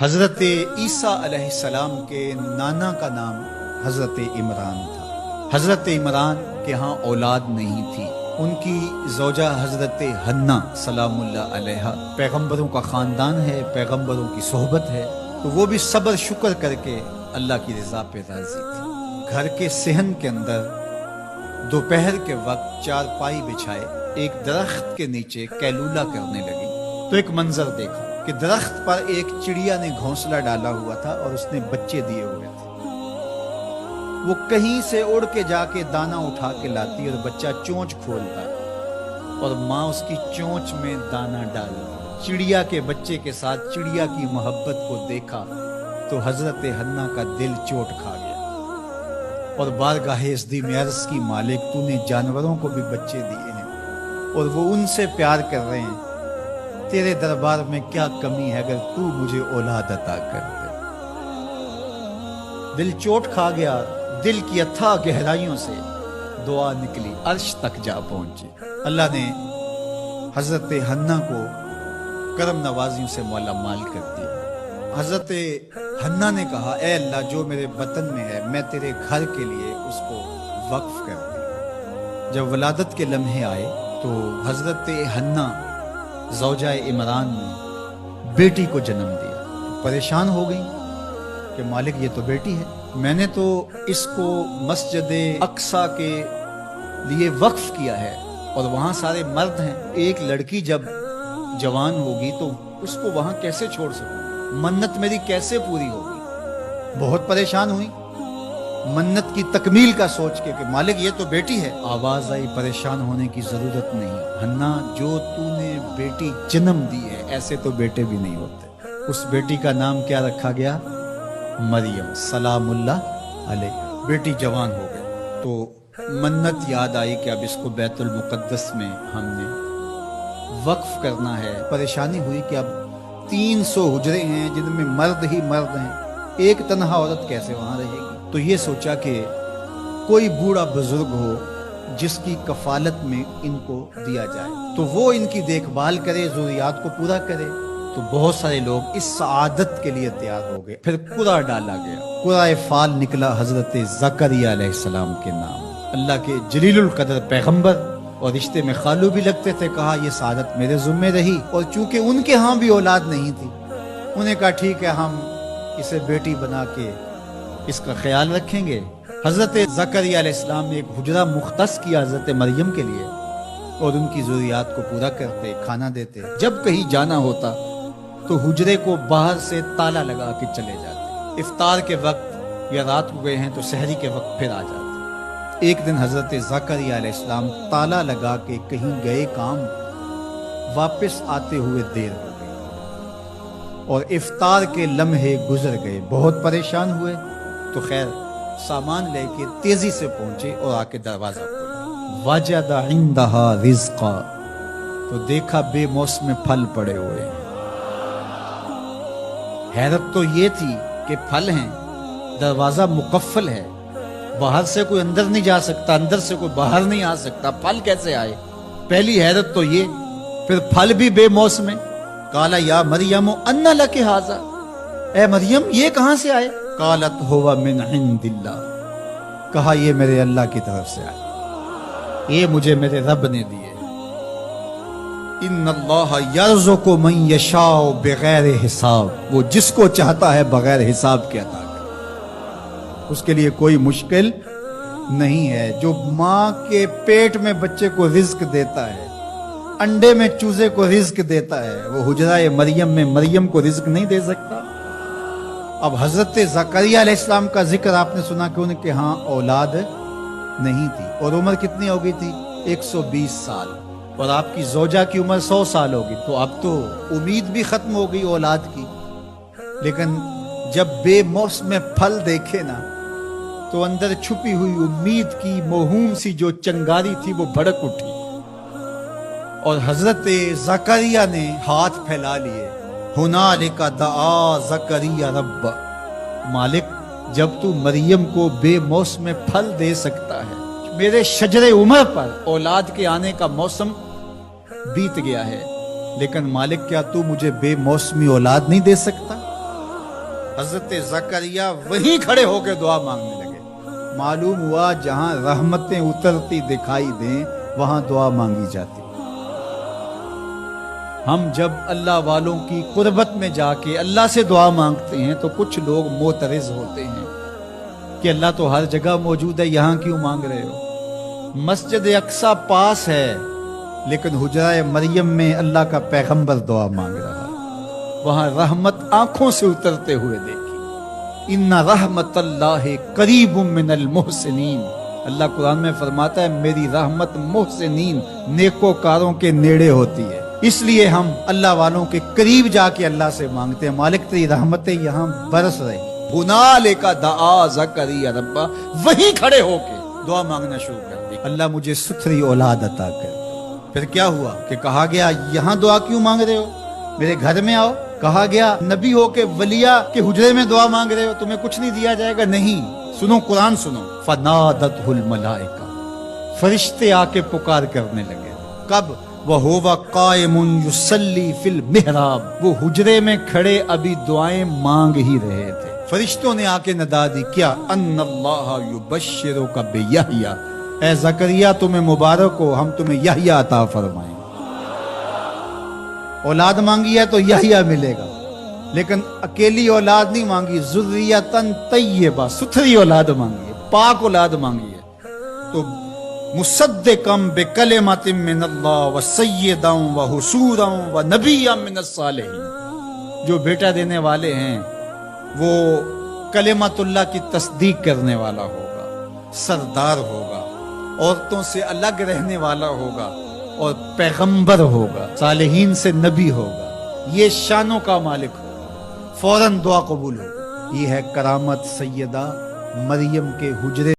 حضرت عیسیٰ علیہ السلام کے نانا کا نام حضرت عمران تھا۔ حضرت عمران کے ہاں اولاد نہیں تھی، ان کی زوجہ حضرت حنا سلام اللہ علیہ پیغمبروں کا خاندان ہے، پیغمبروں کی صحبت ہے، تو وہ بھی صبر شکر کر کے اللہ کی رضا پہ راضی تھی۔ گھر کے صحن کے اندر دوپہر کے وقت چارپائی بچھائے ایک درخت کے نیچے قیلولہ کرنے لگی تو ایک منظر دیکھا کہ درخت پر ایک چڑیا نے گھونسلہ ڈالا ہوا تھا اور اس نے بچے دیے ہوئے تھے۔ وہ کہیں سے اڑ کے جا کے دانا اٹھا کے لاتی اور بچہ چونچ کھولتا اور ماں اس کی چونچ میں دانا ڈالتی۔ چڑیا کے بچے کے ساتھ چڑیا کی محبت کو دیکھا تو حضرت حنا کا دل چوٹ کھا گیا اور بارگاہ ازدی میں عرض کی مالک تو نے جانوروں کو بھی بچے دیے ہیں اور وہ ان سے پیار کر رہے ہیں، تیرے دربار میں کیا کمی ہے اگر تو مجھے اولاد عطا کر دے۔ دل چوٹ کھا گیا، دل کی اتھا گہرائیوں سے دعا نکلی، عرش تک جا پہنچی۔ اللہ نے حضرت حنا کو کرم نوازیوں سے مولا مال کر دیا۔ حضرت حنا نے کہا اے اللہ جو میرے وطن میں ہے میں تیرے گھر کے لیے اس کو وقف کر دوں۔ جب ولادت کے لمحے آئے تو حضرت حنا زوجہ عمران نے بیٹی کو جنم دیا، پریشان ہو گئی کہ مالک یہ تو بیٹی ہے، میں نے تو اس کو مسجد اقصی کے لیے وقف کیا ہے اور وہاں سارے مرد ہیں، ایک لڑکی جب جوان ہوگی تو اس کو وہاں کیسے چھوڑ سکوں، منت میری کیسے پوری ہوگی۔ بہت پریشان ہوئی منت کی تکمیل کا سوچ کے کہ مالک یہ تو بیٹی ہے۔ آواز آئی پریشان ہونے کی ضرورت نہیں حنا، جو تو نے بیٹی جنم دی ہے ایسے تو بیٹے بھی نہیں ہوتے۔ اس بیٹی کا نام کیا رکھا گیا؟ مریم سلام اللہ علیہ۔ بیٹی جوان ہو گئی تو منت یاد آئی کہ اب اس کو بیت المقدس میں ہم نے وقف کرنا ہے۔ پریشانی ہوئی کہ اب 300 حجرے ہیں جن میں مرد ہی مرد ہیں، ایک تنہا عورت کیسے وہاں رہے گی؟ تو یہ سوچا کہ کوئی بوڑھا بزرگ ہو جس کی کفالت میں ان کو دیا جائے تو وہ ان کی دیکھ بھال کرے، ضروریات کو پورا کرے۔ تو بہت سارے لوگ اس سعادت کے لیے تیار ہو گئے۔ پھر قرعہ ڈالا گیا، قرعہ فال نکلا حضرت زکریا علیہ السلام کے نام۔ اللہ کے جلیل القدر پیغمبر اور رشتے میں خالو بھی لگتے تھے، کہا یہ سعادت میرے ذمہ رہی، اور چونکہ ان کے ہاں بھی اولاد نہیں تھی انہیں کہا ٹھیک ہے ہم اسے بیٹی بنا کے اس کا خیال رکھیں گے۔ حضرت زکریا علیہ السلام نے ایک حجرہ مختص کیا حضرت مریم کے لیے اور ان کی ضروریات کو پورا کرتے، کھانا دیتے۔ جب کہیں جانا ہوتا تو حجرے کو باہر سے تالا لگا کے چلے جاتے، افطار کے وقت یا رات کو گئے ہیں تو سحری کے وقت پھر آ جاتے۔ ایک دن حضرت زکریا علیہ السلام تالا لگا کے کہیں گئے کام، واپس آتے ہوئے دیر ہو گئی اور افطار کے لمحے گزر گئے، بہت پریشان ہوئے تو خیر سامان لے کے تیزی سے پہنچے اور آ کے دروازہ کھولا۔ وجد عندہا رزقا، تو دیکھا بے موسم پھل پڑے ہوئے ہیں۔ حیرت تو یہ تھی کہ پھل ہیں، دروازہ مقفل ہے، باہر سے کوئی اندر نہیں جا سکتا، اندر سے کوئی باہر نہیں آ سکتا، پھل کیسے آئے؟ پہلی حیرت تو یہ، پھر پھل بھی بے موسم ہے۔ قال یا مریم ان لک ھذا، اے مریم یہ کہاں سے آئے؟ قالت ہوا من عند اللہ، کہا یہ میرے اللہ کی طرف سے آئے، یہ مجھے میرے رب نے دیے۔ ان اللہ یرزق من یشاء بغیر حساب، وہ جس کو چاہتا ہے بغیر حساب کے عطا کرتا، اس کے لیے کوئی مشکل نہیں ہے۔ جو ماں کے پیٹ میں بچے کو رزق دیتا ہے، انڈے میں چوزے کو رزق دیتا ہے، وہ حجرہ مریم میں مریم کو رزق نہیں دے سکتا؟ اب حضرت زکریا علیہ السلام کا ذکر آپ نے سنا کہ ان کے ہاں اولاد نہیں تھی اور عمر کتنی ہو گئی تھی؟ 120 سال، اور آپ کی زوجہ کی عمر 100 سال ہوگی، تو اب تو امید بھی ختم ہو گئی اولاد کی۔ لیکن جب بے موسم پھل دیکھے نا تو اندر چھپی ہوئی امید کی موہوم سی جو چنگاری تھی وہ بھڑک اٹھی اور حضرت زکریا نے ہاتھ پھیلا لیے۔ ہنالک دعا زکریا رب، مالک جب تو مریم کو بے موسم پھل دے سکتا ہے، میرے شجر عمر پر اولاد کے آنے کا موسم بیت گیا ہے، لیکن مالک کیا تو مجھے بے موسمی اولاد نہیں دے سکتا؟ حضرت زکریا وہیں کھڑے ہو کے دعا مانگنے لگے۔ معلوم ہوا جہاں رحمتیں اترتی دکھائی دیں وہاں دعا مانگی جاتی۔ ہم جب اللہ والوں کی قربت میں جا کے اللہ سے دعا مانگتے ہیں تو کچھ لوگ معترض ہوتے ہیں کہ اللہ تو ہر جگہ موجود ہے، یہاں کیوں مانگ رہے ہو؟ مسجد اقصی پاس ہے لیکن حجرہ مریم میں اللہ کا پیغمبر دعا مانگ رہا، وہاں رحمت آنکھوں سے اترتے ہوئے دیکھی۔ ان رحمت اللہ قریب من المحسنین، اللہ قرآن میں فرماتا ہے میری رحمت محسنین نیکوکاروں کے نیڑے ہوتی ہے، اس لیے ہم اللہ والوں کے قریب جا کے اللہ سے مانگتے ہیں، مالک تیری رحمتیں یہاں برس رہی۔ ہنالک دعا زکریا ربہ، وہیں کھڑے ہو کے دعا مانگنا شروع کر دی، اللہ مجھے ستھری اولاد عطا کر۔ پھر کیا ہوا کہ کہا گیا یہاں دعا کیوں مانگ رہے ہو، میرے گھر میں آؤ۔ کہا گیا نبی ہو کے ولیہ کے حجرے میں دعا مانگ رہے ہو، تمہیں کچھ نہیں دیا جائے گا؟ نہیں، سنو قرآن سنو۔ فنادتہ الملائکہ، فرشتے آ کے پکار کرنے لگے۔ کب؟ وَهُوَ قَائِمٌ يُصَلِّي فِي الْمِحْرَابِ، وہ حجرے میں کھڑے ابھی دعائیں مانگ ہی رہے تھے، فرشتوں نے آ کے ندا دی، کیا؟ ان اللہ یبشرک بیحییٰ، اے زکریا تمہیں مبارک ہو، ہم تمہیں یحییٰ عطا فرمائیں۔ اولاد مانگی ہے تو یحییٰ ملے گا، لیکن اکیلی اولاد نہیں مانگی، ذریۃ طیبہ، ستھری اولاد مانگی ہے، پاک اولاد مانگی ہے۔ تو مصدقا بکلمۃ من اللہ وسیدا وحصورا ونبیا من الصالحین، جو بیٹا دینے والے ہیں وہ کلمت اللہ کی تصدیق کرنے والا ہوگا، سردار ہوگا، عورتوں سے الگ رہنے والا ہوگا اور پیغمبر ہوگا، صالحین سے نبی ہوگا، یہ شانوں کا مالک ہوگا، فوراً دعا قبول ہوگی۔ یہ ہے کرامت سیدہ مریم کے حجرے